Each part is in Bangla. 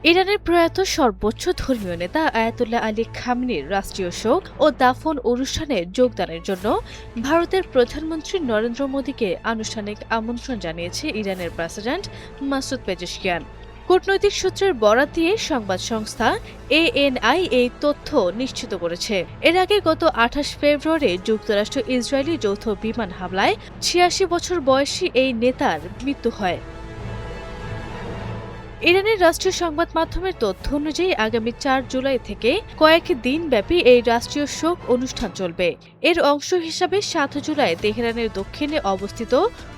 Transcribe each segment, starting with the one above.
ইরানের প্রয়াত সর্বোচ্চ ধর্মীয় নেতা আয়াতুল্লাহ আলী খামেনির রাষ্ট্রীয় শোক ও দাফন অনুষ্ঠানে যোগদানের জন্য ভারতের প্রধানমন্ত্রী নরেন্দ্র মোদীকে আনুষ্ঠানিক আমন্ত্রণ জানিয়েছে ইরানের প্রেসিডেন্ট মাসুদ পেজেশকিয়ান। কূটনৈতিক সূত্রের বরাত দিয়ে সংবাদ সংস্থা এএনআই এই তথ্য নিশ্চিত করেছে। এর আগে গত ২৮ ফেব্রুয়ারি যুক্তরাষ্ট্র ইসরায়েলি যৌথ বিমান হামলায় ৮৬ বছর বয়সী এই নেতার মৃত্যু হয়। ইরানের রাষ্ট্রীয় সংবাদ মাধ্যমের তথ্য অনুযায়ী আগামী ৪ জুলাই থেকে কয়েক দিন ব্যাপী এই রাষ্ট্রীয় শোক অনুষ্ঠান চলবে। এর অংশ হিসাবে ৭ জুলাই তেহরানের দক্ষিণে অবস্থিত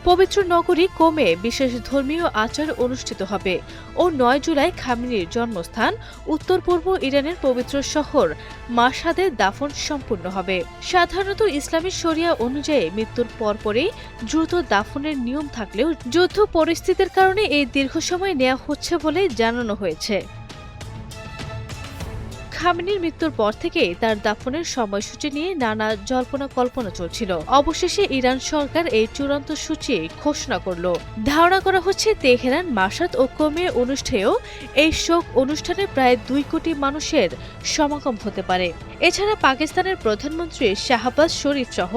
পবিত্র নগরী কোমে বিশেষ ধর্মীয় আচার অনুষ্ঠিত হবে ও ৯ জুলাই খামেনির জন্মস্থান উত্তর পূর্ব ইরানের পবিত্র শহর মাশহাদে দাফন সম্পূর্ণ হবে। সাধারণত ইসলামী শরিয়া অনুযায়ী মৃত্যুর পরপরই দ্রুত দাফনের নিয়ম থাকলেও যুদ্ধ পরিস্থিতির কারণে এই দীর্ঘ সময় নেওয়া হচ্ছে বলে জানানো হয়েছে। খামেনির মৃত্যুর পর থেকেই তার দাফনের সময়সূচি নিয়ে নানা জল্পনা কল্পনা চলছিল। অবশেষে ইরান সরকার এই চূড়ান্ত সূচি ঘোষণা করল। ধারণা করা হচ্ছে তেহরান, মাশহাদ ও কোমে অনুষ্ঠেয় এই শোক অনুষ্ঠানে প্রায় ২ কোটি মানুষের সমাগম হতে পারে। এছাড়া পাকিস্তানের প্রধানমন্ত্রী শাহবাজ শরীফ সহ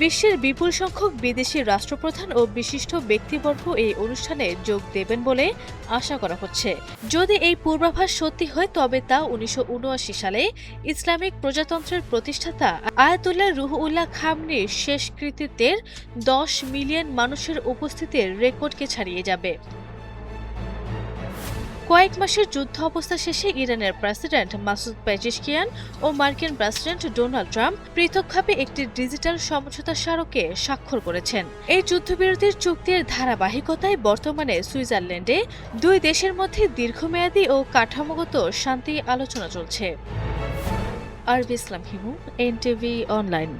বিশ্বের বিপুল সংখ্যক বিদেশি রাষ্ট্রপ্রধান ও বিশিষ্ট ব্যক্তিবর্গ এই অনুষ্ঠানে যোগ দেবেন বলে আশা করা হচ্ছে। যদি এই পূর্বাভাস সত্যি হয় তবে তা ১৯৭৯ সালে ইসলামিক প্রজাতন্ত্রের প্রতিষ্ঠাতা আয়াতুল্লাহ রুহুল্লাহ খামেনির শেষ কৃতিত্বের ১০ মিলিয়ন মানুষের উপস্থিতির রেকর্ডকে ছাড়িয়ে যাবে। কয়েক মাসের যুদ্ধ অবস্থা শেষে ইরানের প্রেসিডেন্ট মাসুদ পেজেশকিয়ান ও মার্কিন প্রেসিডেন্ট ডোনাল্ড ট্রাম্প পৃথকভাবে একটি ডিজিটাল সমঝোতা স্মারকে স্বাক্ষর করেছেন। এই যুদ্ধবিরতির চুক্তির ধারাবাহিকতায় বর্তমানে সুইজারল্যান্ডে দুই দেশের মধ্যে দীর্ঘমেয়াদী ও কাঠামোগত শান্তি আলোচনা চলছে। আরবি ইসলাম হিমু, এনটিভি অনলাইন।